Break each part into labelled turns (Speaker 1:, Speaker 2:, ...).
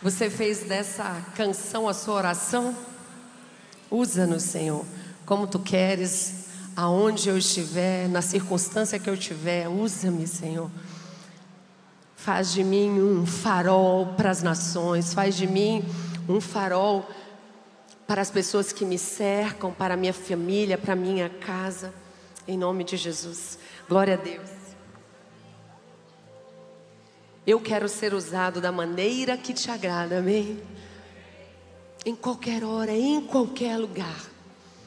Speaker 1: Você fez dessa canção a sua oração? Usa-nos, Senhor, como Tu queres, aonde eu estiver, na circunstância que eu estiver. Usa-me, Senhor. Faz de mim um farol para as nações. Faz de mim um farol para as pessoas que me cercam, para a minha família, para a minha casa. Em nome de Jesus. Glória a Deus. Eu quero ser usado da maneira que Te agrada, amém? Em qualquer hora, em qualquer lugar.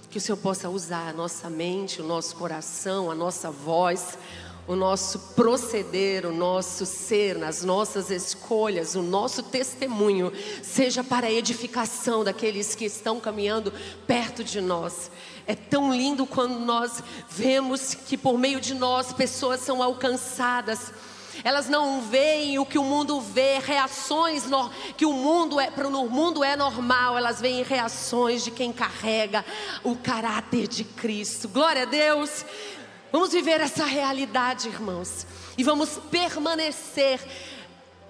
Speaker 1: Que o Senhor possa usar a nossa mente, o nosso coração, a nossa voz, o nosso proceder, o nosso ser, nas nossas escolhas, o nosso testemunho, seja para a edificação daqueles que estão caminhando perto de nós. É tão lindo quando nós vemos que por meio de nós pessoas são alcançadas. Elas não veem o que o mundo vê, reações que o mundo é normal. Elas veem reações de quem carrega o caráter de Cristo. Glória a Deus. Vamos viver essa realidade, irmãos, e vamos permanecer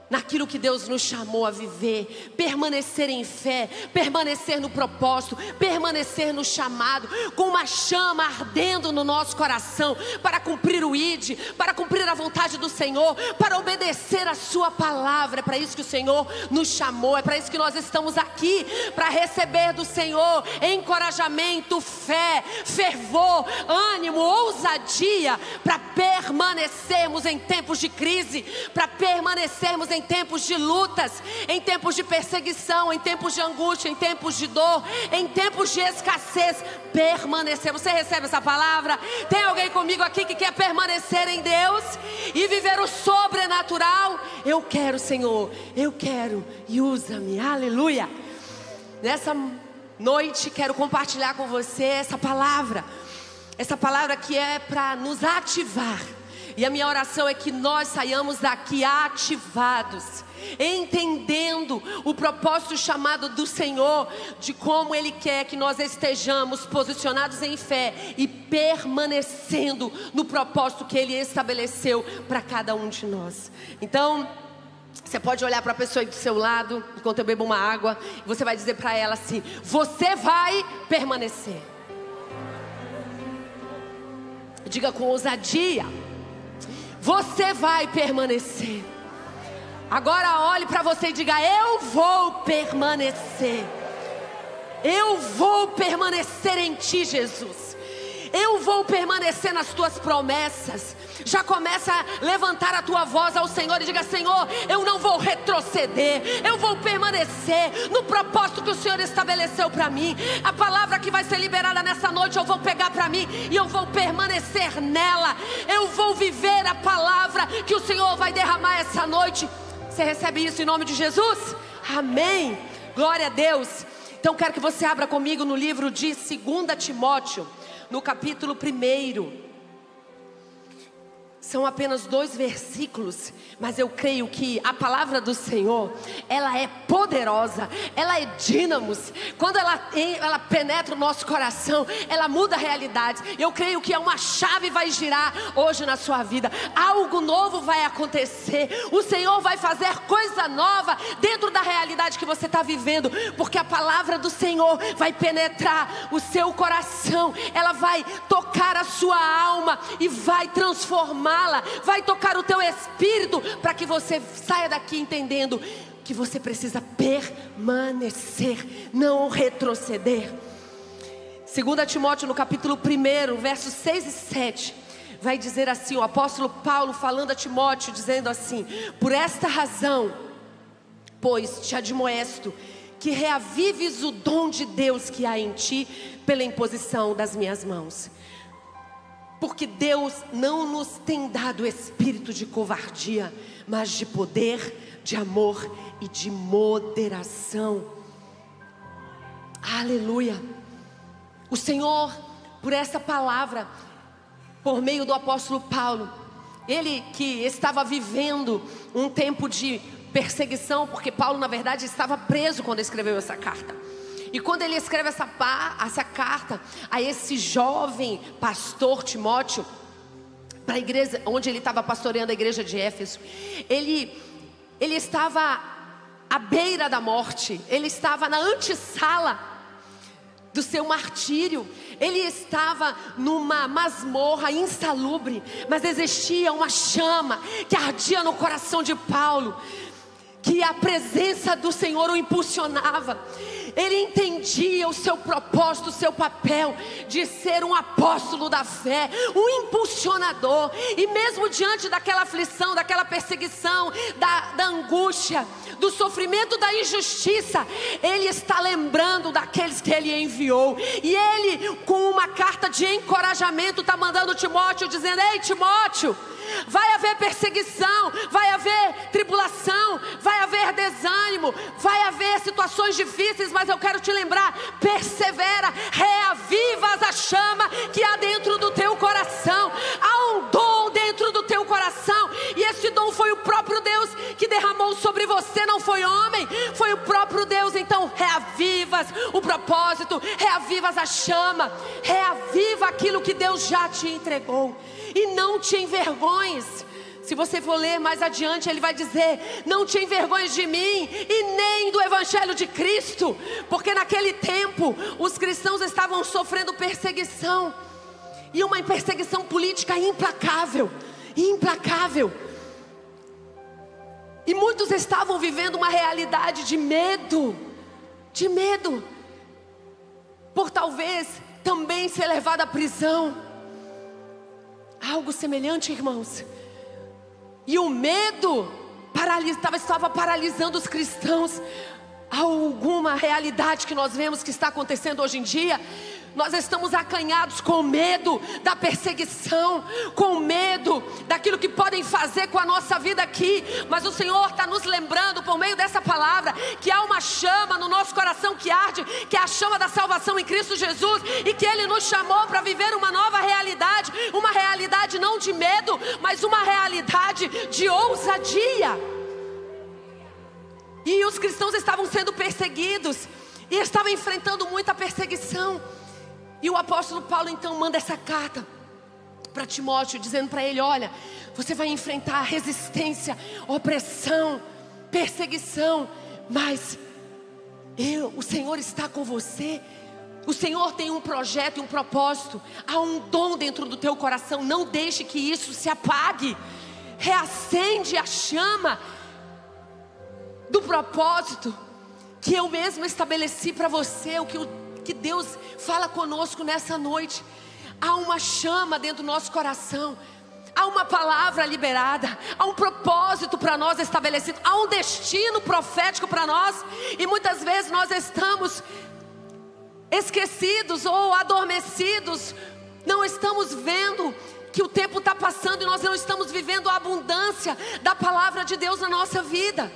Speaker 1: naquilo que Deus nos chamou a viver, permanecer em fé, permanecer no propósito, permanecer no chamado, com uma chama ardendo no nosso coração, para cumprir o ID, para cumprir a vontade do Senhor, para obedecer a sua palavra. É para isso que o Senhor nos chamou, é para isso que nós estamos aqui, para receber do Senhor encorajamento, fé, fervor, ânimo, ousadia, para permanecermos em tempos de crise, para permanecermos em tempos de lutas, em tempos de perseguição, em tempos de angústia, em tempos de dor, em tempos de escassez. Permanecer. Você recebe essa palavra? Tem alguém comigo aqui que quer permanecer em Deus e viver o sobrenatural? Eu quero, Senhor, eu quero, e usa-me. Aleluia. Nessa noite quero compartilhar com você essa palavra que é para nos ativar. E a minha oração é que nós saiamos daqui ativados, entendendo o propósito chamado do Senhor, de como Ele quer que nós estejamos posicionados em fé e permanecendo no propósito que Ele estabeleceu para cada um de nós. Então, você pode olhar para a pessoa aí do seu lado, enquanto eu bebo uma água, e você vai dizer para ela assim: você vai permanecer. Diga com ousadia: você vai permanecer. Agora olhe para você e diga: eu vou permanecer. Eu vou permanecer em Ti, Jesus. Eu vou permanecer nas Tuas promessas. Já começa a levantar a tua voz ao Senhor e diga: Senhor, eu não vou retroceder, eu vou permanecer no propósito que o Senhor estabeleceu para mim. A palavra que vai ser liberada nessa noite eu vou pegar para mim e eu vou permanecer nela. Eu vou viver a palavra que o Senhor vai derramar essa noite. Você recebe isso em nome de Jesus? Amém. Glória a Deus. Então quero que você abra comigo no livro de 2 Timóteo, no capítulo 1. São apenas 2 versículos, mas eu creio que a palavra do Senhor, ela é poderosa, ela é dínamos. Quando ela penetra o nosso coração, ela muda a realidade. Eu creio que uma chave vai girar hoje na sua vida. Algo novo vai acontecer. O Senhor vai fazer coisa nova dentro da realidade que você está vivendo, porque a palavra do Senhor vai penetrar o seu coração. Ela vai tocar a sua alma e vai transformar, vai tocar o teu espírito, para que você saia daqui entendendo que você precisa permanecer, não retroceder. 2 Timóteo no capítulo 1, versos 6 e 7, vai dizer assim, o apóstolo Paulo falando a Timóteo, dizendo assim: por esta razão, pois te admoesto, que reavives o dom de Deus que há em ti, pela imposição das minhas mãos. Porque Deus não nos tem dado espírito de covardia, mas de poder, de amor e de moderação. Aleluia. O Senhor, por essa palavra, por meio do apóstolo Paulo, ele que estava vivendo um tempo de perseguição, porque Paulo na verdade estava preso quando escreveu essa carta. E quando ele escreve essa carta a esse jovem pastor Timóteo, para a igreja onde ele estava pastoreando, a igreja de Éfeso, ele estava à beira da morte, ele estava na antessala do seu martírio, ele estava numa masmorra insalubre, mas existia uma chama que ardia no coração de Paulo, que a presença do Senhor o impulsionava. Ele entendia o seu propósito, o seu papel de ser um apóstolo da fé, um impulsionador. E mesmo diante daquela aflição, daquela perseguição, da angústia, do sofrimento, da injustiça, ele está lembrando daqueles que ele enviou. E ele, com uma carta de encorajamento, está mandando Timóteo, dizendo: ei, Timóteo, vai haver perseguição, vai haver tribulação, vai haver desânimo, vai haver situações difíceis, mas eu quero te lembrar: persevera, reavivas a chama que há dentro do teu coração. Há um dom dentro do teu coração, e esse dom foi o próprio Deus que derramou sobre você, não foi homem, foi o próprio Deus. Então reavivas o propósito, reavivas a chama, reaviva aquilo que Deus já te entregou. E não te envergonhes. Se você for ler mais adiante, ele vai dizer: não te envergonhes de mim e nem do evangelho de Cristo. Porque naquele tempo os cristãos estavam sofrendo perseguição, e uma perseguição política implacável, implacável. E muitos estavam vivendo uma realidade de medo, por talvez também ser levado à prisão. Algo semelhante, irmãos. E o medo estava paralisando os cristãos. Há alguma realidade que nós vemos que está acontecendo hoje em dia? Nós estamos acanhados com medo da perseguição, com medo daquilo que podem fazer com a nossa vida aqui. Mas o Senhor está nos lembrando por meio dessa palavra que há uma chama no nosso coração que arde, que é a chama da salvação em Cristo Jesus, e que Ele nos chamou para viver uma nova realidade, uma realidade não de medo, mas uma realidade de ousadia. E os cristãos estavam sendo perseguidos e estavam enfrentando muita perseguição. E o apóstolo Paulo então manda essa carta para Timóteo, dizendo para ele: olha, você vai enfrentar resistência, opressão, perseguição, mas o Senhor está com você. O Senhor tem um projeto e um propósito. Há um dom dentro do teu coração. Não deixe que isso se apague. Reacende a chama do propósito que eu mesmo estabeleci para você, o que Deus fala conosco nessa noite. Há uma chama dentro do nosso coração, há uma palavra liberada, há um propósito para nós estabelecido, há um destino profético para nós. E muitas vezes nós estamos esquecidos ou adormecidos, não estamos vendo que o tempo está passando e nós não estamos vivendo a abundância da palavra de Deus na nossa vida,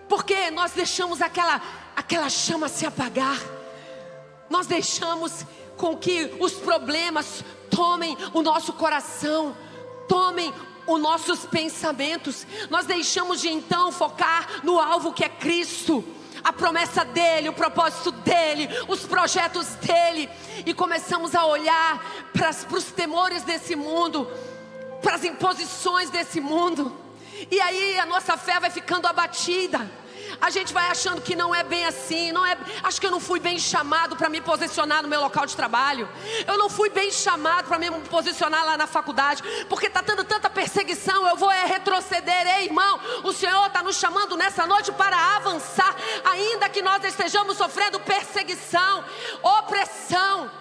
Speaker 1: porque nós deixamos aquela chama se apagar. Nós deixamos com que os problemas tomem o nosso coração, tomem os nossos pensamentos. Nós deixamos de então focar no alvo que é Cristo, a promessa dEle, o propósito dEle, os projetos dEle, e começamos a olhar para os temores desse mundo, para as imposições desse mundo. E aí a nossa fé vai ficando abatida. A gente vai achando que não é bem assim, acho que eu não fui bem chamado para me posicionar no meu local de trabalho. Eu não fui bem chamado para me posicionar lá na faculdade, porque está tendo tanta perseguição, eu vou retroceder. Ei, irmão, o Senhor está nos chamando nessa noite para avançar, ainda que nós estejamos sofrendo perseguição, opressão.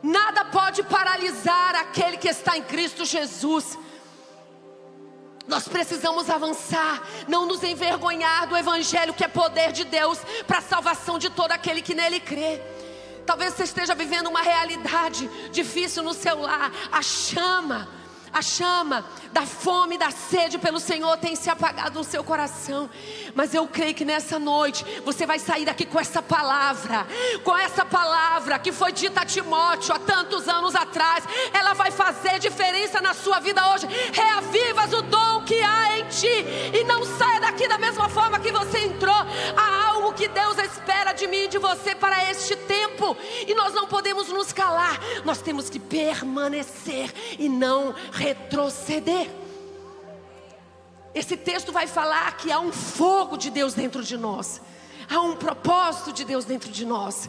Speaker 1: Nada pode paralisar aquele que está em Cristo Jesus. Nós precisamos avançar, não nos envergonhar do evangelho, que é poder de Deus para a salvação de todo aquele que nele crê. Talvez você esteja vivendo uma realidade difícil no seu lar. A chama da fome, da sede pelo Senhor tem se apagado no seu coração. Mas eu creio que nessa noite você vai sair daqui com essa palavra que foi dita a Timóteo há tantos anos atrás. Ela vai fazer diferença na sua vida hoje. Reavivas o dom que há em ti, e não saia daqui da mesma forma que você entrou. Há algo que Deus espera de mim e de você para este tempo, e nós não podemos nos calar. Nós temos que permanecer e não retroceder. Esse texto vai falar que há um fogo de Deus dentro de nós. Há um propósito de Deus dentro de nós.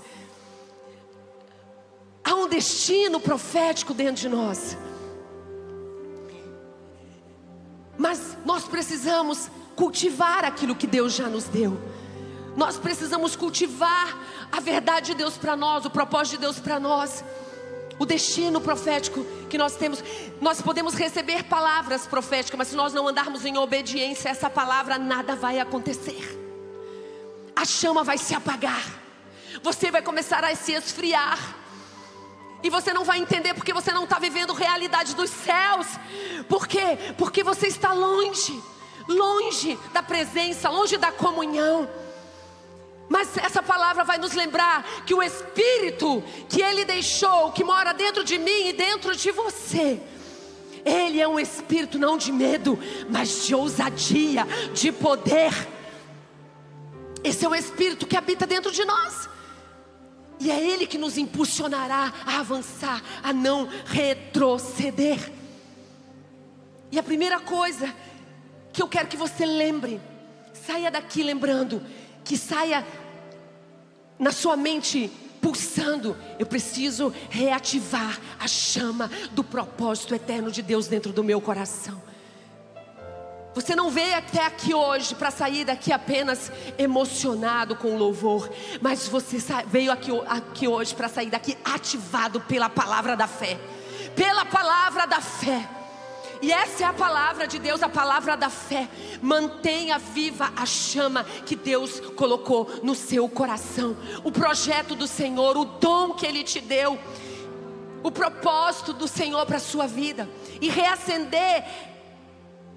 Speaker 1: Há um destino profético dentro de nós. Mas nós precisamos cultivar aquilo que Deus já nos deu. Nós precisamos cultivar a verdade de Deus para nós, o propósito de Deus para nós, o destino profético que nós temos. Nós podemos receber palavras proféticas, mas se nós não andarmos em obediência a essa palavra, nada vai acontecer. A chama vai se apagar, você vai começar a se esfriar, e você não vai entender porque você não está vivendo realidade dos céus. Por quê? Porque você está longe da presença, longe da comunhão. Mas essa palavra vai nos lembrar que o Espírito que Ele deixou, que mora dentro de mim e dentro de você, Ele é um Espírito não de medo, mas de ousadia, de poder. Esse é o Espírito que habita dentro de nós. E é Ele que nos impulsionará a avançar, a não retroceder. E a primeira coisa que eu quero que você lembre, saia daqui lembrando, que saia na sua mente pulsando: eu preciso reativar a chama do propósito eterno de Deus dentro do meu coração. Você não veio até aqui hoje para sair daqui apenas emocionado com o louvor, mas você veio aqui hoje para sair daqui ativado pela palavra da fé. Pela palavra da fé. E essa é a palavra de Deus, a palavra da fé. Mantenha viva a chama que Deus colocou no seu coração. O projeto do Senhor, o dom que Ele te deu, o propósito do Senhor para a sua vida. E reacender,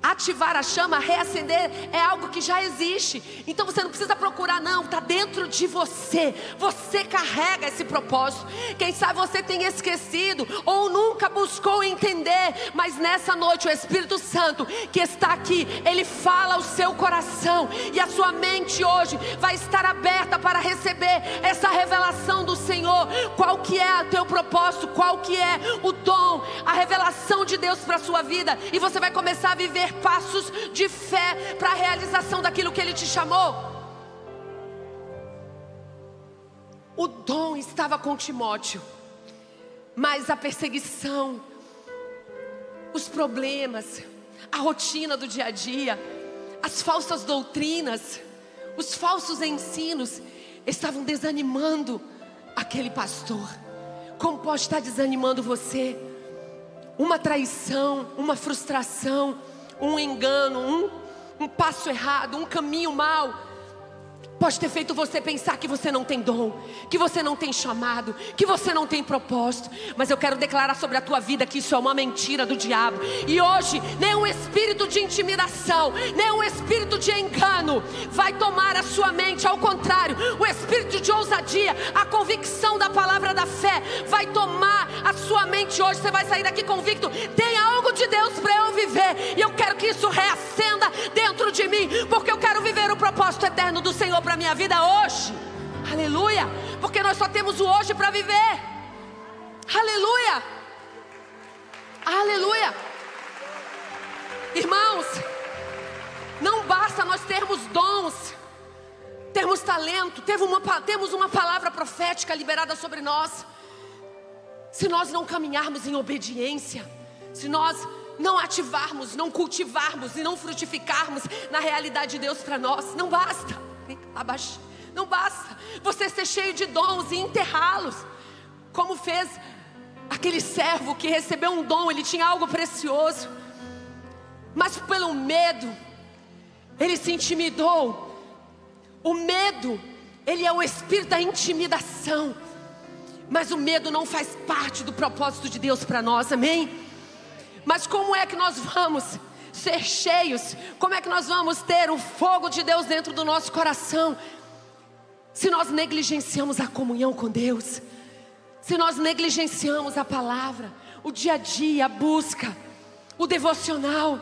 Speaker 1: ativar a chama, reacender, é algo que já existe. Então você não precisa procurar, não, está dentro de você. Você carrega esse propósito. Quem sabe você tem esquecido ou nunca buscou entender, mas nessa noite o Espírito Santo que está aqui, Ele fala ao seu coração, e a sua mente hoje vai estar aberta para receber essa revelação do Senhor. Qual que é o teu propósito, qual que é o dom, a revelação de Deus para a sua vida, e você vai começar a viver passos de fé para a realização daquilo que Ele te chamou. O dom estava com Timóteo, mas a perseguição, os problemas, a rotina do dia a dia, as falsas doutrinas, os falsos ensinos estavam desanimando aquele pastor. Como pode estar desanimando você? Uma traição, uma frustração, um engano, um passo errado, um caminho mau, pode ter feito você pensar que você não tem dom, que você não tem chamado, que você não tem propósito. Mas eu quero declarar sobre a tua vida que isso é uma mentira do diabo. E hoje, nenhum espírito de intimidação, nenhum espírito de engano vai tomar a sua mente. Ao contrário, o espírito de ousadia, a convicção da palavra da fé vai tomar a sua mente hoje. Você vai sair daqui convicto: tem algo de Deus para eu viver, e eu quero que isso reacenda dentro de mim, porque eu quero viver o propósito eterno do Senhor para a minha vida hoje. Aleluia. Porque nós só temos o hoje para viver. Aleluia. Aleluia. Irmãos, não basta nós termos dons, termos talento, temos uma palavra profética liberada sobre nós, se nós não caminharmos em obediência, se nós não ativarmos, não cultivarmos e não frutificarmos na realidade de Deus para nós, não basta. Não basta você ser cheio de dons e enterrá-los, como fez aquele servo que recebeu um dom. Ele tinha algo precioso, mas pelo medo ele se intimidou. O medo, ele é o espírito da intimidação, mas o medo não faz parte do propósito de Deus para nós, amém? Mas como é que nós vamos ser cheios? Como é que nós vamos ter o fogo de Deus dentro do nosso coração, se nós negligenciamos a comunhão com Deus, se nós negligenciamos a palavra, o dia a dia, a busca, o devocional,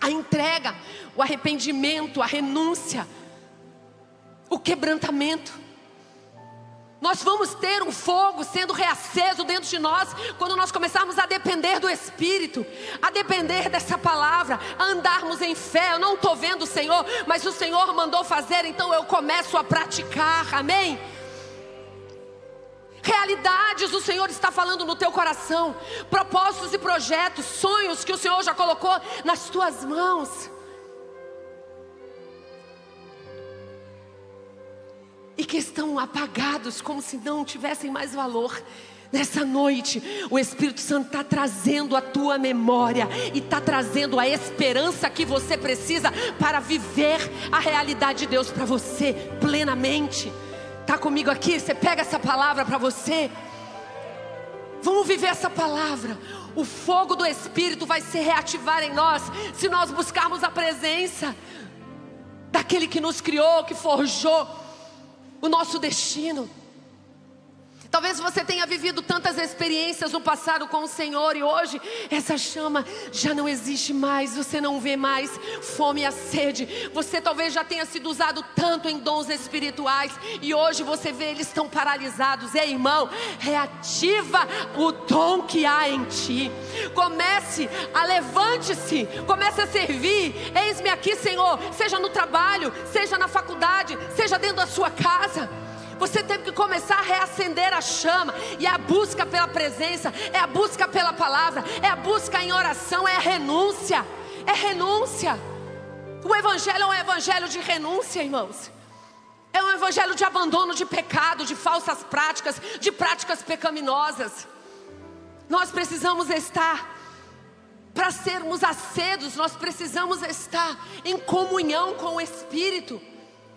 Speaker 1: a entrega, o arrependimento, a renúncia, o quebrantamento? Nós vamos ter um fogo sendo reaceso dentro de nós quando nós começarmos a depender do Espírito, a depender dessa palavra, a andarmos em fé. Eu não estou vendo o Senhor, mas o Senhor mandou fazer, então eu começo a praticar, amém? Realidades o Senhor está falando no teu coração, propósitos e projetos, sonhos que o Senhor já colocou nas tuas mãos. E que estão apagados como se não tivessem mais valor. Nessa noite, o Espírito Santo está trazendo a tua memória e está trazendo a esperança que você precisa para viver a realidade de Deus para você plenamente. Está comigo aqui? Você pega essa palavra para você. Vamos viver essa palavra. O fogo do Espírito vai se reativar em nós se nós buscarmos a presença daquele que nos criou, que forjou o nosso destino. Talvez você tenha vivido tantas experiências no passado com o Senhor, e hoje essa chama já não existe mais. Você não vê mais fome e a sede. Você talvez já tenha sido usado tanto em dons espirituais, e hoje você vê eles estão paralisados. Ei, irmão, reativa o dom que há em ti. Levante-se, comece a servir. Eis-me aqui, Senhor. Seja no trabalho, seja na faculdade, seja dentro da sua casa. Você tem que começar a reacender a chama. E é a busca pela presença, é a busca pela palavra, é a busca em oração, é a renúncia. É renúncia. O Evangelho é um evangelho de renúncia, irmãos. É um evangelho de abandono de pecado, de falsas práticas, de práticas pecaminosas. Nós precisamos estar, para sermos acesos, nós precisamos estar em comunhão com o Espírito,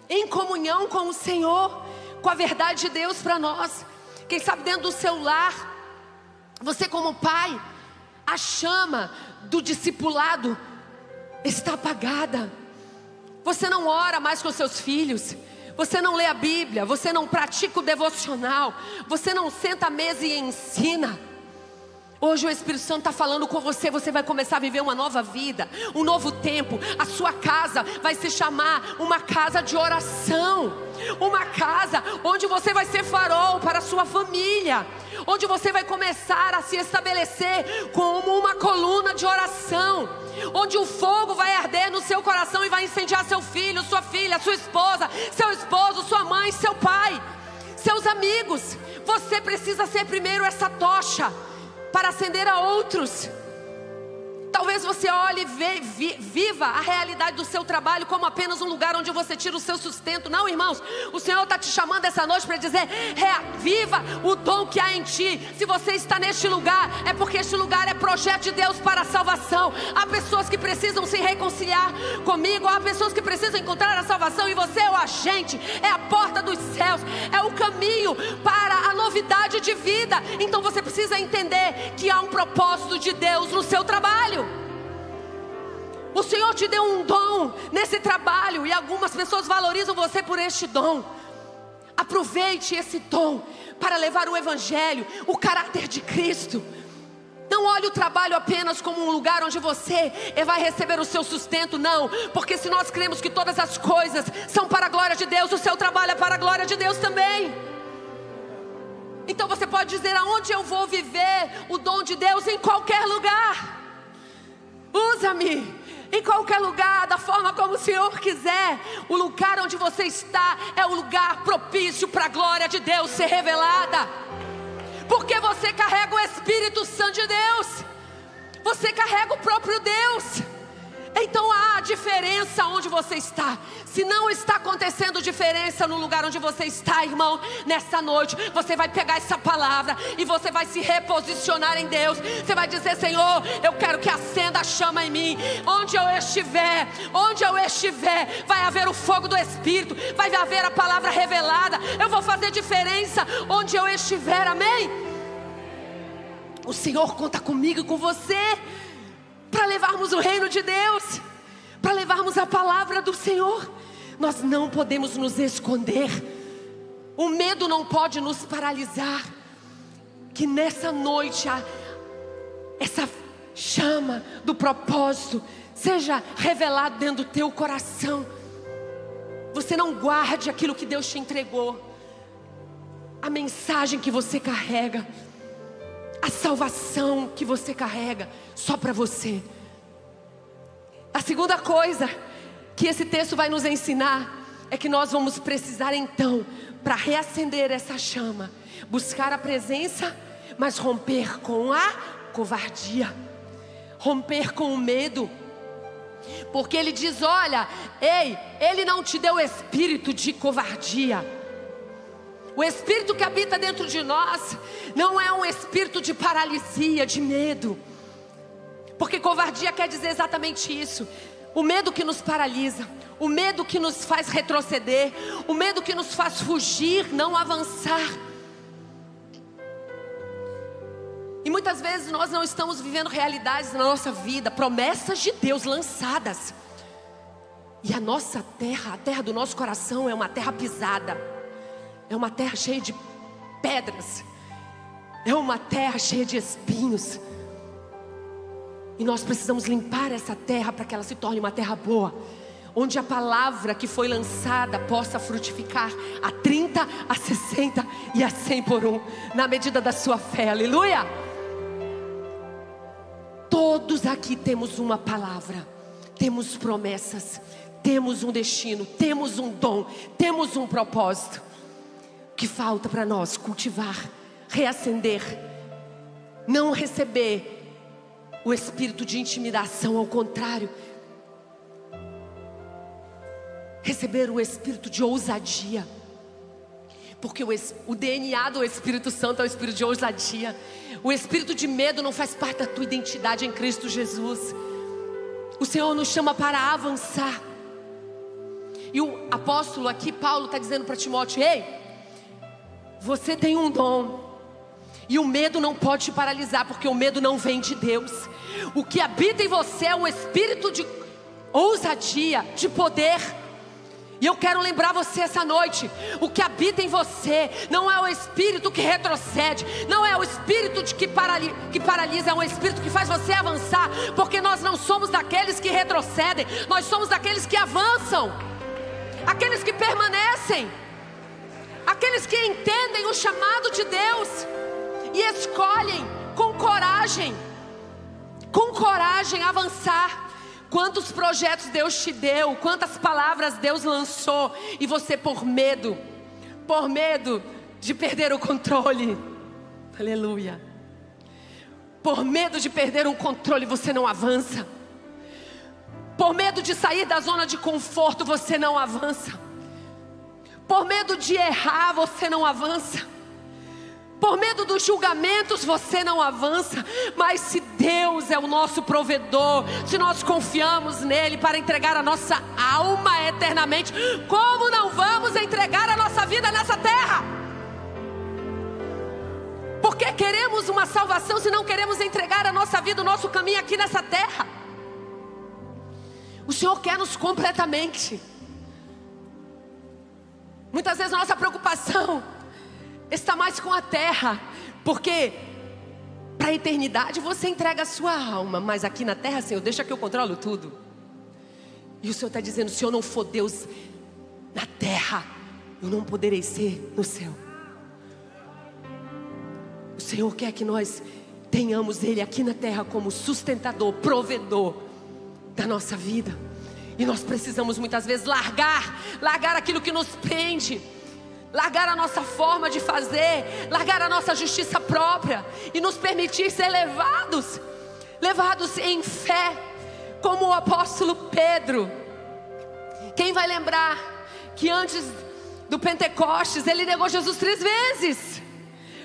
Speaker 1: em comunhão com o Senhor, com a verdade de Deus para nós. Quem sabe dentro do seu lar, você como pai, a chama do discipulado está apagada. Você não ora mais com seus filhos, você não lê a Bíblia, você não pratica o devocional, você não senta à mesa e ensina. Hoje o Espírito Santo está falando com você. Você vai começar a viver uma nova vida, um novo tempo. A sua casa vai se chamar uma casa de oração, uma casa onde você vai ser farol para a sua família, onde você vai começar a se estabelecer como uma coluna de oração, onde o fogo vai arder no seu coração e vai incendiar seu filho, sua filha, sua esposa, seu esposo, sua mãe, seu pai, seus amigos. Você precisa ser primeiro essa tocha para acender a outros. Talvez você olhe e viva a realidade do seu trabalho como apenas um lugar onde você tira o seu sustento. Não, irmãos, o Senhor está te chamando essa noite para dizer: reaviva o dom que há em ti. Se você está neste lugar, é porque este lugar é projeto de Deus para a salvação. Há pessoas que precisam se reconciliar comigo, há pessoas que precisam encontrar a salvação, e você é o agente, é a porta dos céus, é o caminho para a novidade de vida. Então você precisa entender que há um propósito de Deus no seu trabalho. O Senhor te deu um dom nesse trabalho, e algumas pessoas valorizam você por este dom. Aproveite esse dom para levar o Evangelho, o caráter de Cristo. Não olhe o trabalho apenas como um lugar onde você vai receber o seu sustento, não. Porque se nós cremos que todas as coisas são para a glória de Deus, o seu trabalho é para a glória de Deus também. Então você pode dizer: aonde eu vou viver o dom de Deus? Em qualquer lugar. Usa-me em qualquer lugar, da forma como o Senhor quiser. O lugar onde você está é o lugar propício para a glória de Deus ser revelada, porque você carrega o Espírito Santo de Deus, você carrega o próprio Deus. Então há diferença onde você está. Se não está acontecendo diferença no lugar onde você está, irmão, nessa noite você vai pegar essa palavra e você vai se reposicionar em Deus. Você vai dizer: Senhor, eu quero que acenda a chama em mim. Onde eu estiver, vai haver o fogo do Espírito, vai haver a palavra revelada. Eu vou fazer diferença onde eu estiver, amém? O Senhor conta comigo e com você para levarmos o reino de Deus, para levarmos a palavra do Senhor. Nós não podemos nos esconder. O medo não pode nos paralisar. Que nessa noite essa chama do propósito seja revelado dentro do teu coração. Você não guarde aquilo que Deus te entregou. a mensagem que você carrega, a salvação que você carrega, só para você. A segunda coisa que esse texto vai nos ensinar é que nós vamos precisar então, para reacender essa chama, buscar a presença, mas romper com a covardia, romper com o medo. Porque ele diz, olha, ei, ele não te deu espírito de covardia. O espírito que habita dentro de nós não é um espírito de paralisia, de medo. Porque covardia quer dizer exatamente isso. O medo que nos paralisa, o medo que nos faz retroceder, o medo que nos faz fugir, não avançar. E muitas vezes nós não estamos vivendo realidades na nossa vida, promessas de Deus lançadas. E a nossa terra, a terra do nosso coração é uma terra pisada. É uma terra cheia de pedras. É uma terra cheia de espinhos. E nós precisamos limpar essa terra para que ela se torne uma terra boa, onde a palavra que foi lançada possa frutificar a 30, a 60 e a 100 por um, na medida da sua fé, aleluia. Todos aqui temos uma palavra, temos promessas, temos um destino, temos um dom, temos um propósito. O que falta para nós? Cultivar, reacender, não receber o espírito de intimidação, ao contrário, receber o espírito de ousadia. Porque o DNA do Espírito Santo é o espírito de ousadia. O espírito de medo não faz parte da tua identidade em Cristo Jesus. O Senhor nos chama para avançar. E o apóstolo aqui, Paulo, está dizendo para Timóteo, ei, você tem um dom. E o medo não pode te paralisar, porque o medo não vem de Deus. O que habita em você é um espírito de ousadia, de poder. E eu quero lembrar você essa noite, o que habita em você não é o espírito que retrocede, não é o espírito que paralisa, é um espírito que faz você avançar. Porque nós não somos daqueles que retrocedem, nós somos daqueles que avançam, aqueles que permanecem, aqueles que entendem o chamado de Deus e escolhem com coragem avançar. Quantos projetos Deus te deu, quantas palavras Deus lançou, e você por medo de perder o controle, aleluia, por medo de perder o controle você não avança, por medo de sair da zona de conforto você não avança, por medo de errar você não avança, por medo dos julgamentos você não avança. Mas se Deus é o nosso provedor, se nós confiamos nele para entregar a nossa alma eternamente, como não vamos entregar a nossa vida nessa terra? Porque queremos uma salvação se não queremos entregar a nossa vida, o nosso caminho aqui nessa terra? O Senhor quer-nos completamente. Muitas vezes a nossa preocupação está mais com a terra, porque para a eternidade você entrega a sua alma, mas aqui na terra, Senhor, deixa que eu controlo tudo. E o Senhor está dizendo, se eu não for Deus na terra, eu não poderei ser no céu. O Senhor quer que nós tenhamos Ele aqui na terra como sustentador, provedor da nossa vida. E nós precisamos muitas vezes largar aquilo que nos prende, largar a nossa forma de fazer, largar a nossa justiça própria e nos permitir ser levados em fé, como o apóstolo Pedro. Quem vai lembrar que antes do Pentecostes ele negou Jesus 3 vezes,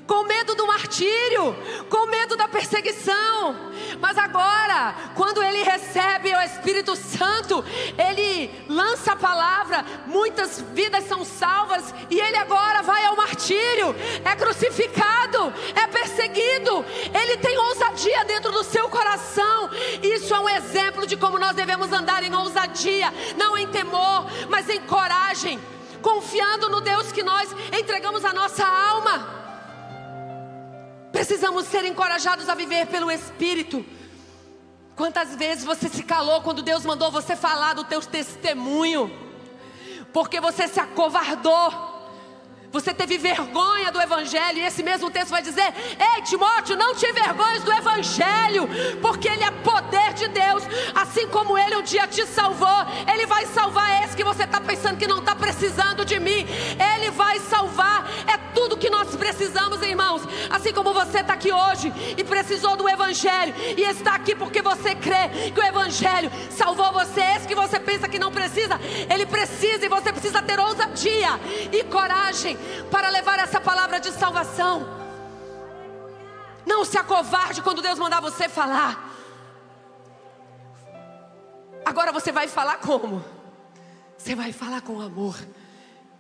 Speaker 1: com medo do martírio, com medo da perseguição. Mas agora, quando ele recebe o Espírito Santo, ele lança a palavra, muitas vidas são salvas, e ele agora vai ao martírio, é crucificado, é perseguido. Ele tem ousadia dentro do seu coração. Isso é um exemplo de como nós devemos andar em ousadia, não em temor, mas em coragem, confiando no Deus que nós entregamos a nossa alma. Precisamos ser encorajados a viver pelo Espírito. Quantas vezes você se calou quando Deus mandou você falar do teu testemunho? Porque você se acovardou. Você teve vergonha do Evangelho, e esse mesmo texto vai dizer: ei Timóteo, não te envergonhes do Evangelho, porque ele é poder de Deus. Assim como ele um dia te salvou, ele vai salvar esse que você está pensando que não está precisando de mim. Ele vai salvar, é tudo que nós precisamos, irmãos. Assim como você está aqui hoje e precisou do Evangelho, e está aqui porque você crê que o Evangelho salvou você. Esse que você pensa que não precisa, ele precisa, e você precisa ter ousadia e coragem para levar essa palavra de salvação. Não se acovarde quando Deus mandar você falar. Agora você vai falar como? Você vai falar com amor,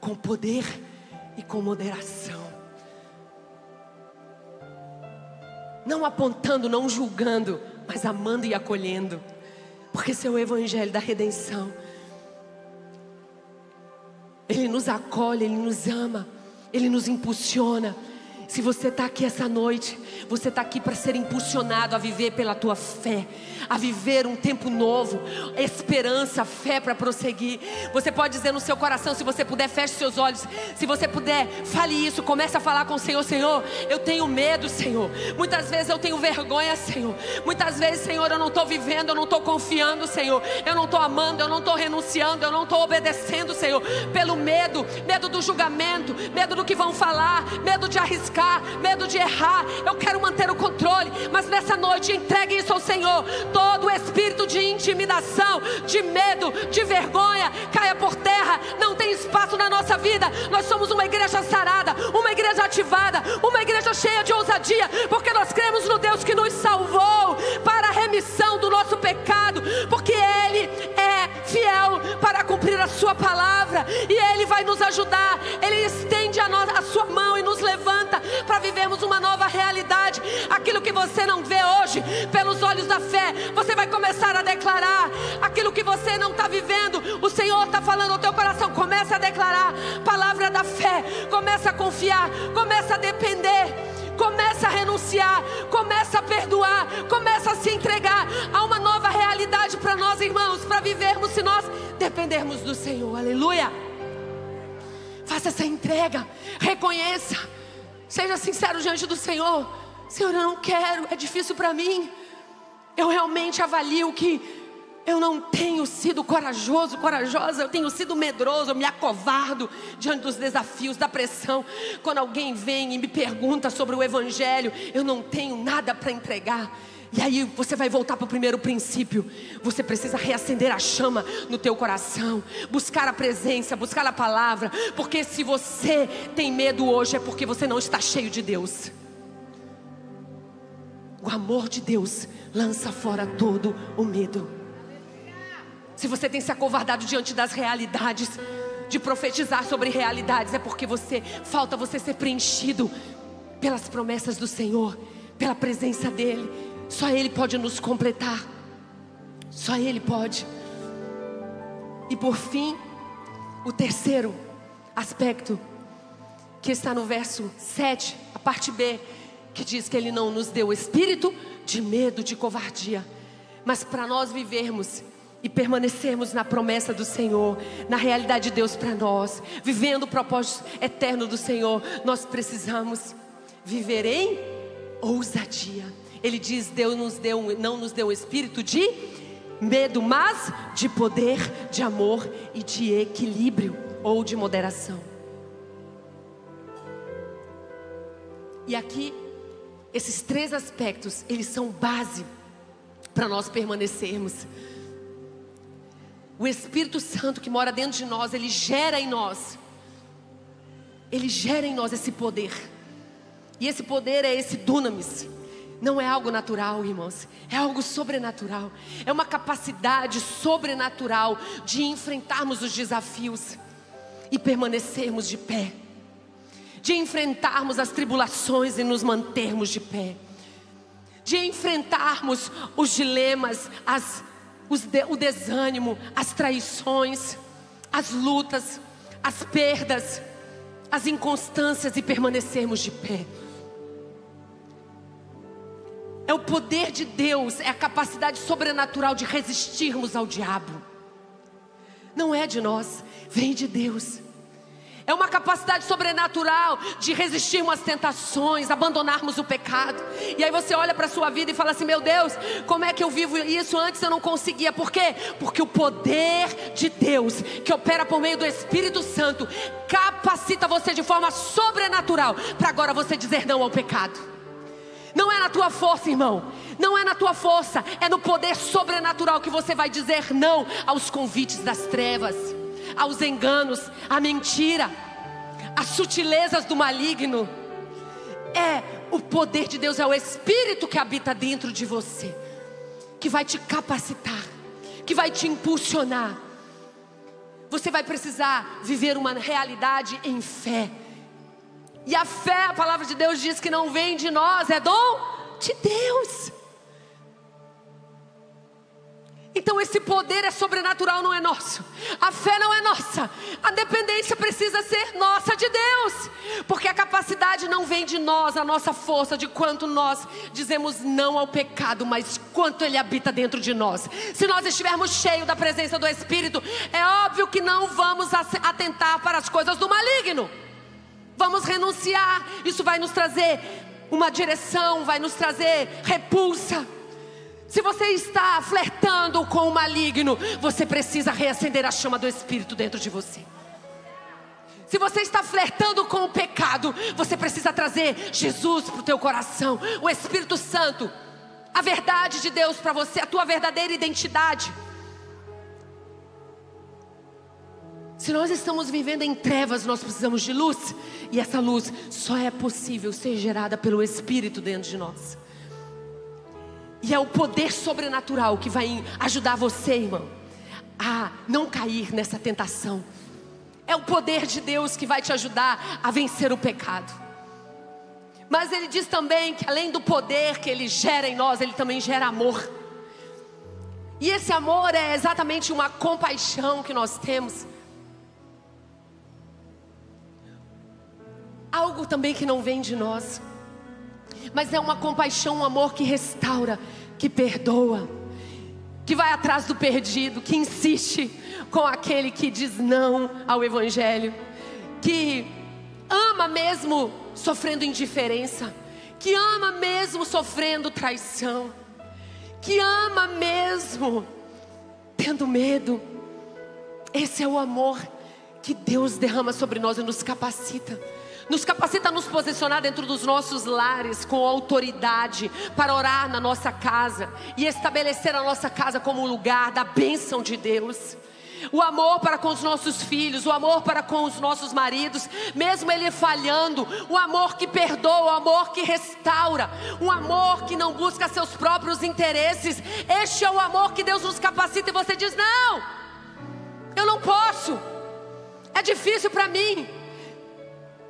Speaker 1: com poder e com moderação. Não apontando, não julgando, mas amando e acolhendo. Porque esse é o Evangelho da redenção. Ele nos acolhe, Ele nos ama, Ele nos impulsiona. Se você está aqui essa noite, você está aqui para ser impulsionado a viver pela tua fé, a viver um tempo novo, esperança, fé para prosseguir. Você pode dizer no seu coração, se você puder, feche seus olhos. Se você puder, fale isso, comece a falar com o Senhor. Senhor, eu tenho medo, Senhor. Muitas vezes eu tenho vergonha, Senhor. Muitas vezes, Senhor, eu não estou vivendo, eu não estou confiando, Senhor. Eu não estou amando, eu não estou renunciando, eu não estou obedecendo, Senhor. Pelo medo, medo do julgamento, medo do que vão falar, medo de arriscar, medo de errar. Eu quero manter o controle, mas nessa noite entregue isso ao Senhor. Todo espírito de intimidação, de medo, de vergonha, caia por terra. Não tem espaço na nossa vida. Nós somos uma igreja sarada, uma igreja ativada, uma igreja cheia de ousadia, porque nós cremos no Deus que nos salvou para a remissão do nosso pecado, porque Ele é fiel para cumprir a sua palavra, e Ele vai nos ajudar. Ele estende a sua mão e nos levanta para vivermos uma nova realidade. Aquilo que você não vê hoje pelos olhos da fé, você vai começar a declarar. Aquilo que você não está vivendo, o Senhor está falando ao teu coração. Começa a declarar palavra da fé. Começa a confiar, começa a depender, começa a renunciar, começa a perdoar, começa a se entregar. Há uma nova realidade para nós, irmãos, para vivermos se nós dependermos do Senhor. Aleluia. Faça essa entrega, reconheça, seja sincero diante do Senhor. Senhor, eu não quero, é difícil para mim. Eu realmente avalio que eu não tenho sido corajoso, corajosa. Eu tenho sido medroso, eu me acovardo diante dos desafios, da pressão. Quando alguém vem e me pergunta sobre o Evangelho, eu não tenho nada para entregar. E aí você vai voltar para o primeiro princípio. Você precisa reacender a chama no teu coração, buscar a presença, buscar a palavra. Porque se você tem medo hoje, é porque você não está cheio de Deus. O amor de Deus lança fora todo o medo. Se você tem se acovardado diante das realidades, de profetizar sobre realidades, é porque falta você ser preenchido pelas promessas do Senhor, pela presença dEle. Só Ele pode nos completar. Só Ele pode. E por fim, o terceiro aspecto, que está no verso 7, a parte B, que diz que Ele não nos deu espírito de medo, de covardia, mas para nós vivermos e permanecermos na promessa do Senhor, na realidade de Deus para nós, vivendo o propósito eterno do Senhor, nós precisamos viver em ousadia. Ele diz: Deus não nos deu um espírito de medo, mas de poder, de amor e de equilíbrio, ou de moderação. E aqui, esses três aspectos, eles são base para nós permanecermos. O Espírito Santo que mora dentro de nós, ele gera em nós esse poder. E esse poder é esse dunamis. Não é algo natural, irmãos, é algo sobrenatural. É uma capacidade sobrenatural de enfrentarmos os desafios e permanecermos de pé, de enfrentarmos as tribulações e nos mantermos de pé, de enfrentarmos os dilemas, o desânimo, as traições, as lutas, as perdas, as inconstâncias e permanecermos de pé. É o poder de Deus, é a capacidade sobrenatural de resistirmos ao diabo. Não é de nós, vem de Deus. É uma capacidade sobrenatural de resistirmos às tentações, abandonarmos o pecado. E aí você olha para a sua vida e fala assim: meu Deus, como é que eu vivo isso? Antes eu não conseguia. Por quê? Porque o poder de Deus, que opera por meio do Espírito Santo, capacita você de forma sobrenatural para agora você dizer não ao pecado. Não é na tua força, irmão. Não é na tua força. É no poder sobrenatural que você vai dizer não aos convites das trevas, aos enganos, à mentira, às sutilezas do maligno. É o poder de Deus, é o Espírito que habita dentro de você, que vai te capacitar, que vai te impulsionar. Você vai precisar viver uma realidade em fé. E a fé, a palavra de Deus diz que não vem de nós, é dom de Deus. Então esse poder é sobrenatural, não é nosso. A fé não é nossa. A dependência precisa ser nossa, de Deus. Porque a capacidade não vem de nós, a nossa força, de quanto nós dizemos não ao pecado, mas quanto ele habita dentro de nós. Se nós estivermos cheios da presença do Espírito, é óbvio que não vamos atentar para as coisas do maligno. Vamos renunciar. Isso vai nos trazer uma direção, vai nos trazer repulsa. Se você está flertando com o maligno, você precisa reacender a chama do Espírito dentro de você. Se você está flertando com o pecado, você precisa trazer Jesus para o teu coração, o Espírito Santo, a verdade de Deus para você, a tua verdadeira identidade. Se nós estamos vivendo em trevas, nós precisamos de luz. E essa luz só é possível ser gerada pelo Espírito dentro de nós. E é o poder sobrenatural que vai ajudar você, irmão, a não cair nessa tentação. É o poder de Deus que vai te ajudar a vencer o pecado. Mas ele diz também que além do poder que ele gera em nós, ele também gera amor. E esse amor é exatamente uma compaixão que nós temos. Algo também que não vem de nós, mas é uma compaixão, um amor que restaura, que perdoa, que vai atrás do perdido, que insiste com aquele que diz não ao Evangelho, que ama mesmo sofrendo indiferença, que ama mesmo sofrendo traição, que ama mesmo tendo medo. Esse é o amor que Deus derrama sobre nós e nos capacita. Nos capacita a nos posicionar dentro dos nossos lares com autoridade para orar na nossa casa e estabelecer a nossa casa como um lugar da bênção de Deus. O amor para com os nossos filhos, o amor para com os nossos maridos, mesmo ele falhando, o amor que perdoa, o amor que restaura, um amor que não busca seus próprios interesses. Este é o amor que Deus nos capacita e você diz: não, eu não posso, é difícil para mim.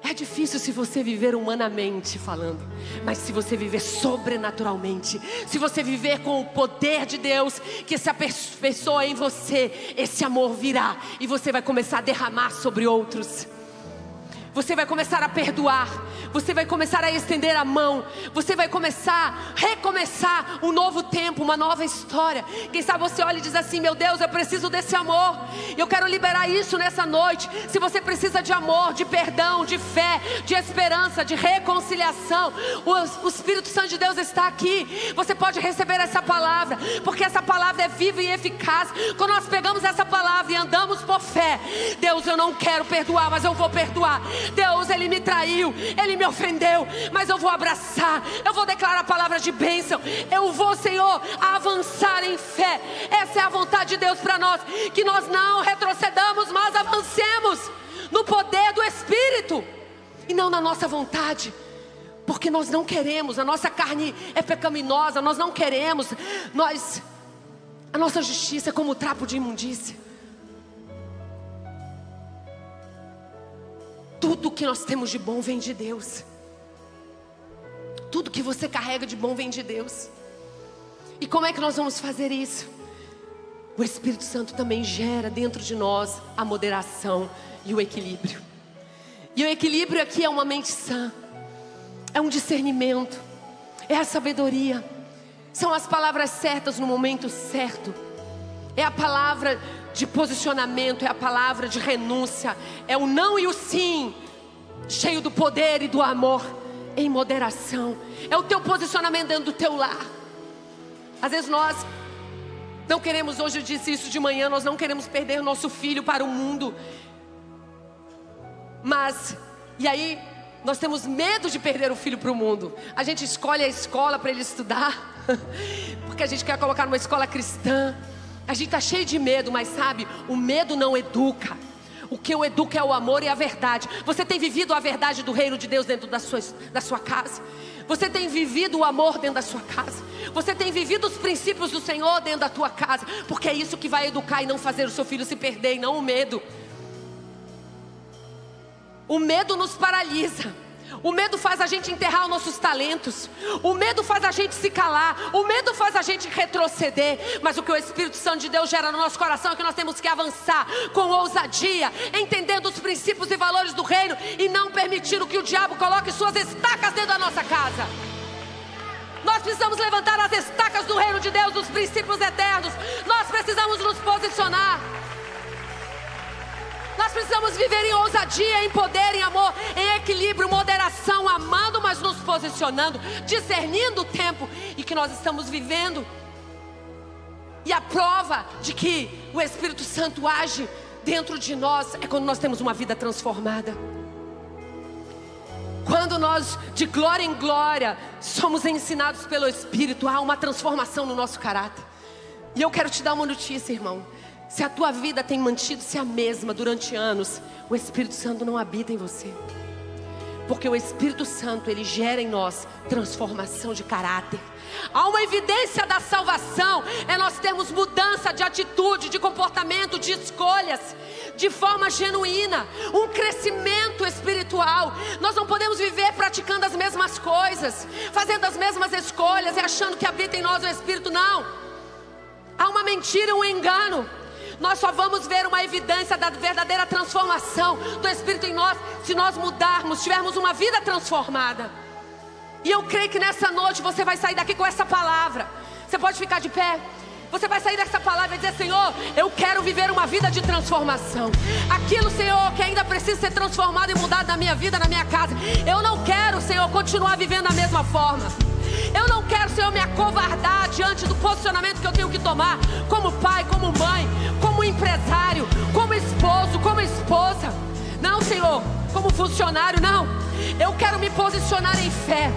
Speaker 1: É difícil se você viver humanamente falando, mas se você viver sobrenaturalmente, se você viver com o poder de Deus que se aperfeiçoa em você, esse amor virá e você vai começar a derramar sobre outros. Você vai começar a perdoar, você vai começar a estender a mão, você vai começar, recomeçar um novo tempo, uma nova história. Quem sabe você olha e diz assim: meu Deus, eu preciso desse amor, eu quero liberar isso nessa noite. Se você precisa de amor, de perdão, de fé, de esperança, de reconciliação, o Espírito Santo de Deus está aqui. Você pode receber essa palavra, porque essa palavra é viva e eficaz. Quando nós pegamos essa palavra e andamos por fé, Deus, eu não quero perdoar, mas eu vou perdoar. Deus, ele me traiu, ele me ofendeu, mas eu vou abraçar, eu vou declarar a palavra de bênção. Eu vou, Senhor, avançar em fé. Essa é a vontade de Deus para nós, que nós não retrocedamos, mas avancemos no poder do Espírito e não na nossa vontade, porque nós não queremos, a nossa carne é pecaminosa, nós não queremos, a nossa justiça é como trapo de imundícia. Tudo que nós temos de bom vem de Deus. Tudo que você carrega de bom vem de Deus. E como é que nós vamos fazer isso? O Espírito Santo também gera dentro de nós a moderação e o equilíbrio. E o equilíbrio aqui é uma mente sã, é um discernimento, é a sabedoria, são as palavras certas no momento certo, é a palavra de posicionamento, é a palavra de renúncia, é o não e o sim, cheio do poder e do amor, em moderação. É o teu posicionamento dentro do teu lar. Às vezes nós não queremos, hoje eu disse isso de manhã, nós não queremos perder nosso filho para o mundo. Mas, e aí, nós temos medo de perder o filho para o mundo. A gente escolhe a escola para ele estudar, porque a gente quer colocar numa escola cristã. A gente está cheio de medo, mas sabe, o medo não educa. O que o educa é o amor e a verdade. Você tem vivido a verdade do reino de Deus dentro da sua casa? Você tem vivido o amor dentro da sua casa? Você tem vivido os princípios do Senhor dentro da tua casa? Porque é isso que vai educar e não fazer o seu filho se perder, e não o medo. O medo nos paralisa. O medo faz a gente enterrar os nossos talentos. O medo faz a gente se calar. O medo faz a gente retroceder. Mas o que o Espírito Santo de Deus gera no nosso coração é que nós temos que avançar com ousadia, entendendo os princípios e valores do reino, e não permitindo que o diabo coloque suas estacas dentro da nossa casa. Nós precisamos levantar as estacas do reino de Deus, dos princípios eternos. Nós precisamos nos posicionar. Nós precisamos viver em ousadia, em poder, em amor, em equilíbrio, moderação, amando, mas nos posicionando, discernindo o tempo e que nós estamos vivendo. E a prova de que o Espírito Santo age dentro de nós é quando nós temos uma vida transformada. Quando nós, de glória em glória, somos ensinados pelo Espírito, há uma transformação no nosso caráter. E eu quero te dar uma notícia, irmão. Se a tua vida tem mantido-se a mesma durante anos, o Espírito Santo não habita em você. Porque o Espírito Santo, ele gera em nós transformação de caráter. Há uma evidência da salvação, é nós termos mudança de atitude, de comportamento, de escolhas, de forma genuína, um crescimento espiritual. Nós não podemos viver praticando as mesmas coisas, fazendo as mesmas escolhas e achando que habita em nós o Espírito. Não, há uma mentira, um engano. Nós só vamos ver uma evidência da verdadeira transformação do Espírito em nós se nós mudarmos, tivermos uma vida transformada. E eu creio que nessa noite você vai sair daqui com essa palavra. Você pode ficar de pé. Você vai sair dessa palavra e dizer: Senhor, eu quero viver uma vida de transformação. Aquilo, Senhor, que ainda precisa ser transformado e mudado na minha vida, na minha casa. Eu não quero, Senhor, continuar vivendo da mesma forma. Eu não quero, Senhor, me acovardar diante do posicionamento que eu tenho que tomar, como pai, como mãe, como empresário, como esposo, como esposa. Não, Senhor, como funcionário, não. Eu quero me posicionar em fé.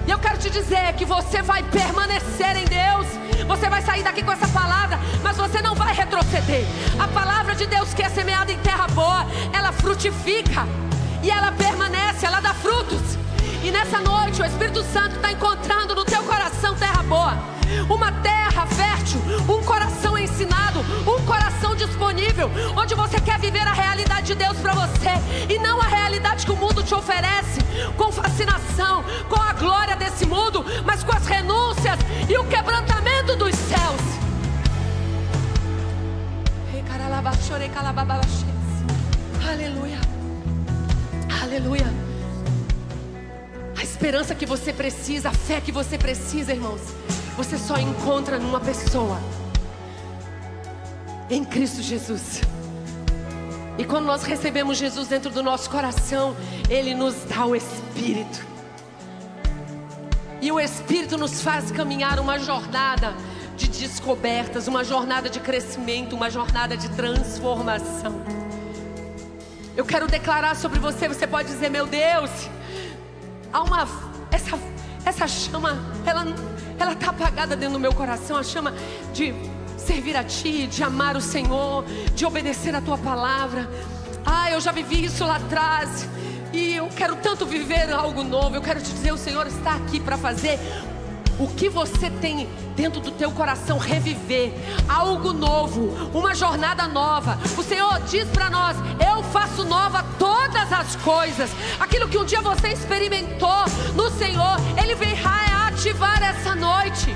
Speaker 1: E eu quero te dizer que você vai permanecer em Deus. Você vai sair daqui com essa palavra, mas você não vai retroceder. A palavra de Deus que é semeada em terra boa, ela frutifica e ela permanece, ela dá frutos. E nessa noite o Espírito Santo está encontrando no teu coração terra boa, uma terra fértil, um coração ensinado, um coração disponível, onde você quer viver a realidade de Deus para você, e não a realidade que o mundo te oferece, com fascinação, com a glória desse mundo, mas com as renúncias e o quebrantamento dos céus. Aleluia, aleluia. A esperança que você precisa, a fé que você precisa, irmãos, você só encontra numa pessoa, em Cristo Jesus. E quando nós recebemos Jesus dentro do nosso coração, Ele nos dá o Espírito. E o Espírito nos faz caminhar uma jornada de descobertas, uma jornada de crescimento, uma jornada de transformação. Eu quero declarar sobre você, você pode dizer: meu Deus, há essa chama, ela está apagada dentro do meu coração, a chama de servir a Ti, de amar o Senhor, de obedecer a Tua palavra. Eu já vivi isso lá atrás e eu quero tanto viver algo novo. Eu quero te dizer, o Senhor está aqui para fazer o que você tem dentro do teu coração, reviver algo novo, uma jornada nova. O Senhor diz para nós: eu faço nova todas as coisas. Aquilo que um dia você experimentou no Senhor, Ele vem reativar essa noite.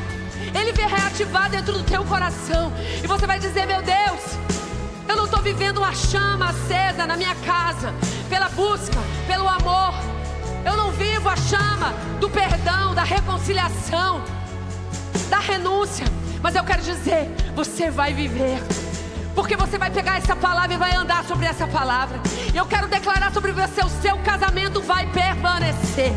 Speaker 1: Ele vem reativar dentro do teu coração. E você vai dizer: meu Deus, eu não estou vivendo uma chama acesa na minha casa, pela busca, pelo amor. Eu não vivo a chama do perdão, da reconciliação, da renúncia. Mas eu quero dizer, você vai viver. Porque você vai pegar essa palavra e vai andar sobre essa palavra. Eu quero declarar sobre você: o seu casamento vai permanecer,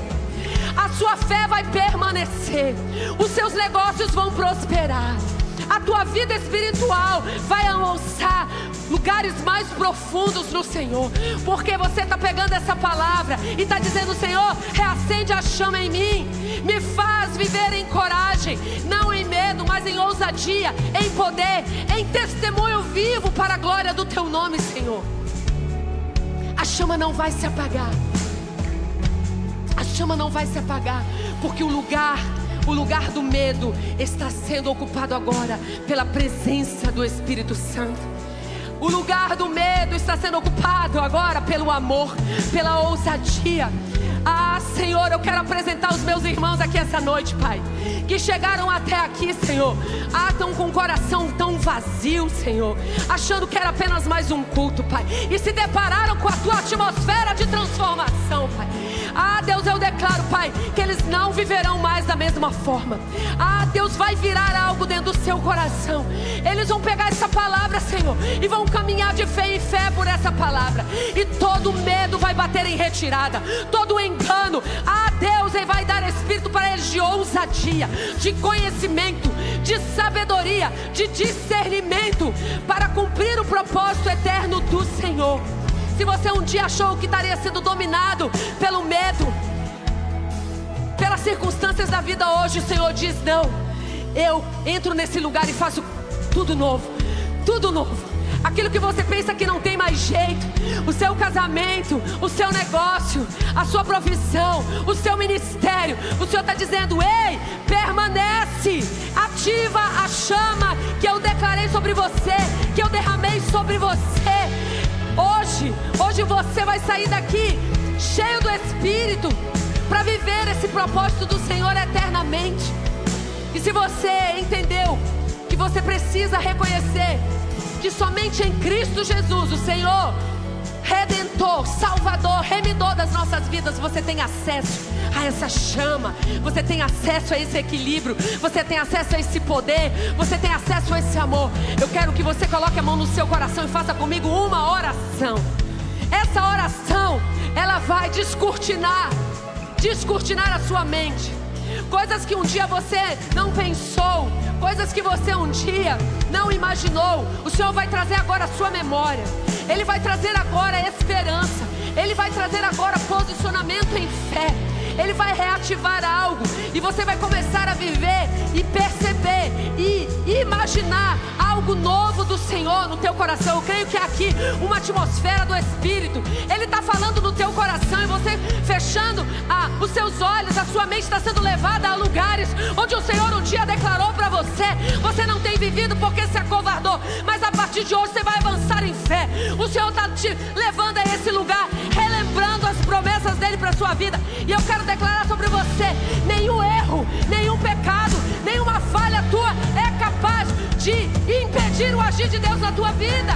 Speaker 1: a sua fé vai permanecer, os seus negócios vão prosperar, a tua vida espiritual vai alcançar lugares mais profundos no Senhor. Porque você está pegando essa palavra e está dizendo: Senhor, reacende a chama em mim, me faz viver em coragem, não em medo, mas em ousadia, em poder, em testemunho vivo para a glória do teu nome, Senhor. A chama não vai se apagar, a chama não vai se apagar, porque o lugar do medo está sendo ocupado agora pela presença do Espírito Santo. O lugar do medo está sendo ocupado agora pelo amor, pela ousadia. Ah, Senhor, eu quero apresentar os meus irmãos aqui essa noite, Pai, que chegaram até aqui, Senhor. Ah, estão com o coração tão vazio, Senhor, achando que era apenas mais um culto, Pai, e se depararam com a Tua atmosfera de transformação, Pai. Ah, Deus, eu declaro, Pai, que eles não viverão mais da mesma forma. Ah, Deus, vai virar algo dentro do seu coração. Eles vão pegar essa palavra, Senhor, e vão caminhar de fé em fé por essa palavra. E todo medo vai bater em retirada, todo engano. Ah, Deus, Ele vai dar espírito para eles de ousadia, de conhecimento, de sabedoria, de discernimento, para cumprir o propósito eterno do Senhor. Se você um dia achou que estaria sendo dominado pelo medo, pelas circunstâncias da vida hoje, o Senhor diz: não, eu entro nesse lugar e faço tudo novo, tudo novo. Aquilo que você pensa que não tem mais jeito, o seu casamento, o seu negócio, a sua profissão, o seu ministério, o Senhor está dizendo: ei, permanece, ativa a chama que eu declarei sobre você, que eu derramei sobre você. Hoje você vai sair daqui cheio do Espírito para viver esse propósito do Senhor eternamente. E se você entendeu que você precisa reconhecer que somente em Cristo Jesus, o Senhor Redentor, Salvador, Remidor das nossas vidas, você tem acesso a essa chama, você tem acesso a esse equilíbrio, você tem acesso a esse poder, você tem acesso a esse amor. Eu quero que você coloque a mão no seu coração e faça comigo uma oração. Essa oração, ela vai descortinar a sua mente. Coisas que um dia você não pensou, coisas que você um dia não imaginou, o Senhor vai trazer agora a sua memória. Ele vai trazer agora esperança, Ele vai trazer agora posicionamento em fé. Ele vai reativar algo e você vai começar a viver e perceber e imaginar algo novo do Senhor no teu coração. Eu creio que é aqui uma atmosfera do Espírito. Ele está falando no teu coração e você fechando os seus olhos, a sua mente está sendo levada a lugares onde o Senhor um dia declarou para você. Você não tem vivido porque se acovardou, mas a partir de hoje você vai avançar em fé. O Senhor está te levando a esse lugar, relembrando as promessas dele para a sua vida. E eu quero declarar sobre você: nenhum erro, nenhum pecado, nenhuma falha tua é capaz de impedir o agir de Deus na tua vida,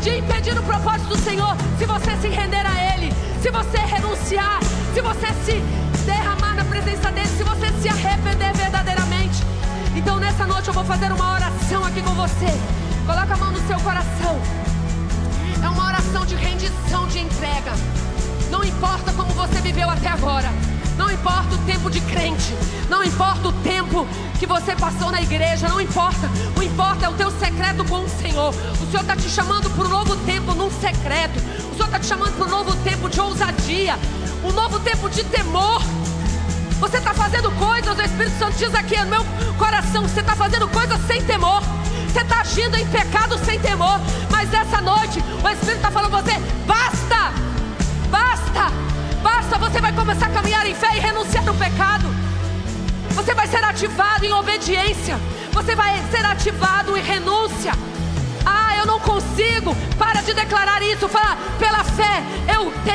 Speaker 1: de impedir o propósito do Senhor. Se você se render a Ele, se você renunciar, se você se derramar na presença dEle, se você se arrepender verdadeiramente. Então nessa noite eu vou fazer uma oração aqui com você. Coloca a mão no seu coração. É uma oração de rendição, de entrega. Não importa como você viveu até agora, não importa o tempo de crente, não importa o tempo que você passou na igreja, não importa. O importa é o teu secreto com o Senhor. O Senhor está te chamando para um novo tempo num secreto. O Senhor está te chamando para um novo tempo de ousadia, um novo tempo de temor. Você está fazendo coisas, o Espírito Santo diz aqui no meu coração, você está fazendo coisas sem temor. Você está agindo em pecado sem temor. Mas essa noite o Espírito está falando com você: basta, basta, basta. Você vai começar a caminhar em fé e renunciar no pecado. Você vai ser ativado em obediência. Você vai ser ativado em renúncia. Ah, eu não consigo. Para de declarar isso. Fala: pela fé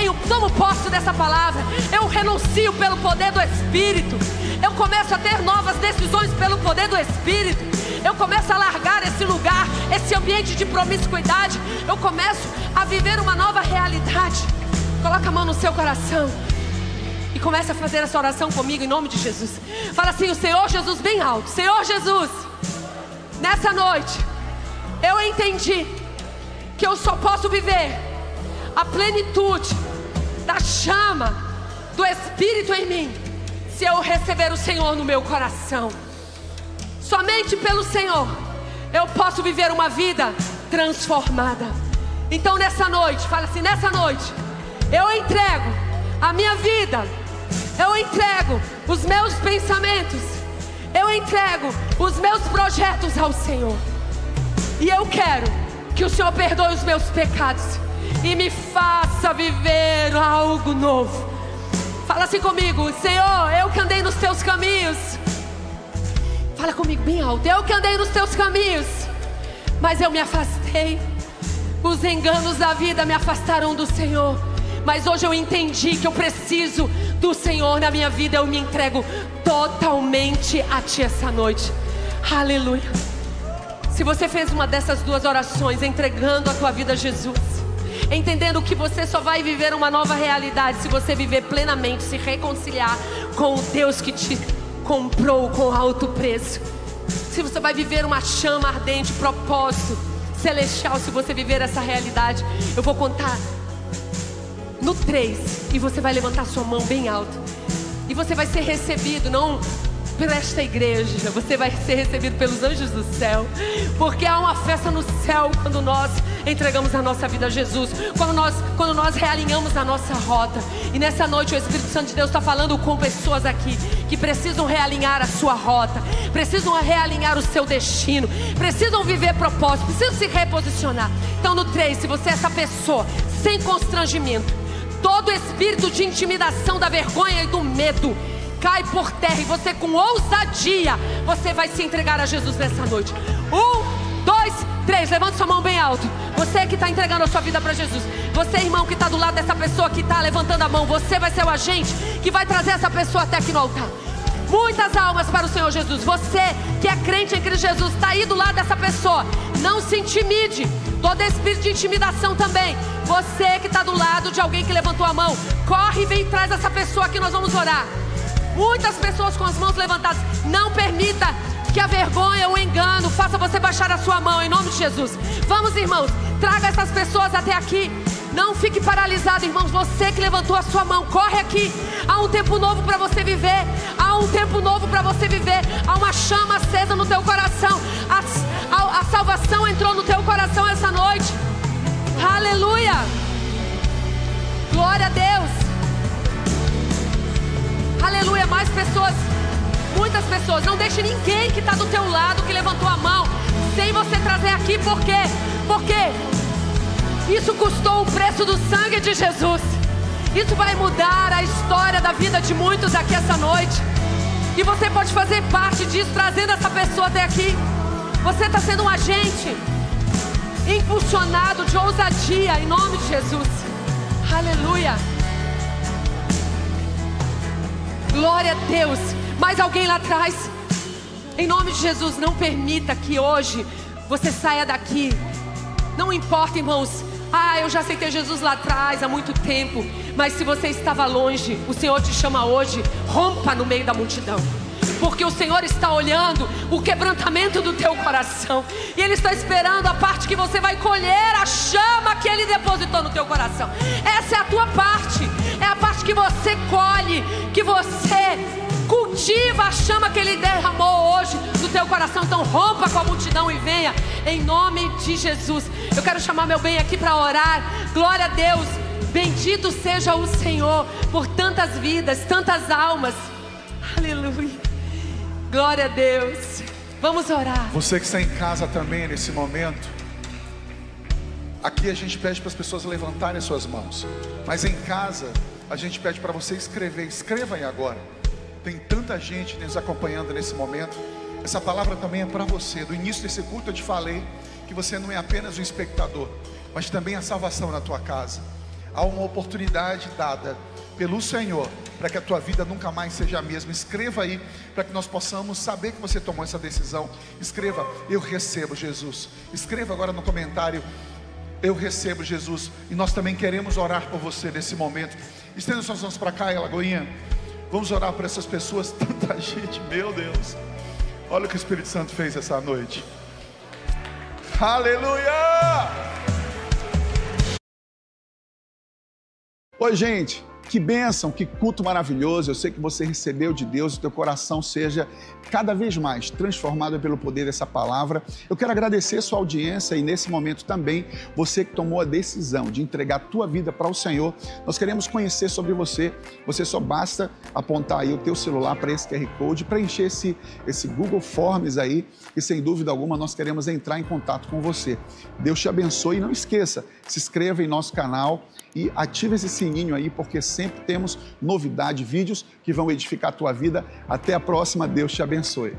Speaker 1: eu tomo posse dessa palavra. Eu renuncio pelo poder do Espírito. Eu começo a ter novas decisões pelo poder do Espírito. Eu começo a largar esse lugar, esse ambiente de promiscuidade. Eu começo a viver uma nova realidade. Coloca a mão no seu coração e comece a fazer essa oração comigo em nome de Jesus. Fala assim: o Senhor Jesus bem alto. Senhor Jesus, nessa noite eu entendi que eu só posso viver a plenitude da chama do Espírito em mim se eu receber o Senhor no meu coração. Somente pelo Senhor eu posso viver uma vida transformada. Então nessa noite, fala assim: nessa noite eu entrego a minha vida, eu entrego os meus pensamentos, eu entrego os meus projetos ao Senhor. E eu quero que o Senhor perdoe os meus pecados e me faça viver algo novo. Fala assim comigo: Senhor, eu que andei nos teus caminhos. Fala comigo bem alto: eu que andei nos teus caminhos, mas eu me afastei. Os enganos da vida me afastaram do Senhor. Mas hoje eu entendi que eu preciso do Senhor na minha vida. Eu me entrego totalmente a Ti essa noite. Aleluia. Se você fez uma dessas duas orações, entregando a tua vida a Jesus, entendendo que você só vai viver uma nova realidade se você viver plenamente, se reconciliar com o Deus que te comprou com alto preço. Se você vai viver uma chama ardente, propósito celestial, se você viver essa realidade, eu vou contar no 3 e você vai levantar sua mão bem alto e você vai ser recebido, não por esta igreja, você vai ser recebido pelos anjos do céu, porque há uma festa no céu quando nós entregamos a nossa vida a Jesus, quando nós realinhamos a nossa rota. E nessa noite o Espírito Santo de Deus está falando com pessoas aqui que precisam realinhar a sua rota, precisam realinhar o seu destino, precisam viver propósito, precisam se reposicionar. Então no 3, se você é essa pessoa, sem constrangimento, todo espírito de intimidação, da vergonha e do medo cai por terra, e você com ousadia, você vai se entregar a Jesus nessa noite. 1, 2, 3, levanta sua mão bem alto. Você que está entregando a sua vida para Jesus, você irmão que está do lado dessa pessoa que está levantando a mão, você vai ser o agente que vai trazer essa pessoa até aqui no altar. Muitas almas para o Senhor Jesus. Você que é crente em Cristo Jesus, está aí do lado dessa pessoa, não se intimide. Todo espírito de intimidação também. Você que está do lado de alguém que levantou a mão, corre e vem e traz essa pessoa que nós vamos orar. Muitas pessoas com as mãos levantadas. Não permita que a vergonha, o engano faça você baixar a sua mão, em nome de Jesus. Vamos, irmãos, traga essas pessoas até aqui. Não fique paralisado, irmãos. Você que levantou a sua mão, corre aqui. Há um tempo novo para você viver. Há um tempo novo para você viver. Há uma chama acesa no teu coração. A salvação entrou no teu coração essa noite. Aleluia. Glória a Deus. Aleluia. Mais pessoas, muitas pessoas. Não deixe ninguém que está do teu lado, que levantou a mão, sem você trazer aqui. Por quê? Porque isso custou o preço do sangue de Jesus. Isso vai mudar a história da vida de muitos aqui essa noite. E você pode fazer parte disso, trazendo essa pessoa até aqui. Você está sendo um agente impulsionado de ousadia, em nome de Jesus. Aleluia. Glória a Deus. Mais alguém lá atrás? Em nome de Jesus, não permita que hoje você saia daqui. Não importa, irmãos. Eu já aceitei Jesus lá atrás, há muito tempo. Mas se você estava longe, o Senhor te chama hoje. Rompa no meio da multidão, porque o Senhor está olhando o quebrantamento do teu coração. E Ele está esperando a parte que você vai colher a chama que Ele depositou no teu coração. Essa é a tua parte. É a parte que você colhe, que você cultiva a chama que Ele derramou hoje no teu coração. Então rompa com a multidão e venha, em nome de Jesus. Eu quero chamar meu bem aqui para orar. Glória a Deus. Bendito seja o Senhor por tantas vidas, tantas almas. Aleluia. Glória a Deus. Vamos orar.
Speaker 2: Você que está em casa também nesse momento, aqui a gente pede para as pessoas levantarem as suas mãos, mas em casa a gente pede para você escrever. Escreva aí agora. Tem tanta gente nos acompanhando nesse momento. Essa palavra também é para você. Do início desse culto eu te falei que você não é apenas um espectador, mas também a salvação na tua casa. Há uma oportunidade dada pelo Senhor para que a tua vida nunca mais seja a mesma. Escreva aí para que nós possamos saber que você tomou essa decisão. Escreva: eu recebo Jesus. Escreva agora no comentário: eu recebo Jesus. E nós também queremos orar por você nesse momento. Estenda suas mãos para cá, Lagoinha. Vamos orar por essas pessoas. Tanta gente, meu Deus. Olha o que o Espírito Santo fez essa noite. Aleluia. Oi, gente. Que bênção, que culto maravilhoso. Eu sei que você recebeu de Deus, o teu coração seja cada vez mais transformado pelo poder dessa palavra. Eu quero agradecer a sua audiência e nesse momento também você que tomou a decisão de entregar a tua vida para o Senhor. Nós queremos conhecer sobre você. Você só basta apontar aí o teu celular para esse QR Code, preencher esse Google Forms aí e sem dúvida alguma nós queremos entrar em contato com você. Deus te abençoe e não esqueça, se inscreva em nosso canal e ative esse sininho aí, porque sempre temos novidade, vídeos que vão edificar a tua vida. Até a próxima, Deus te abençoe.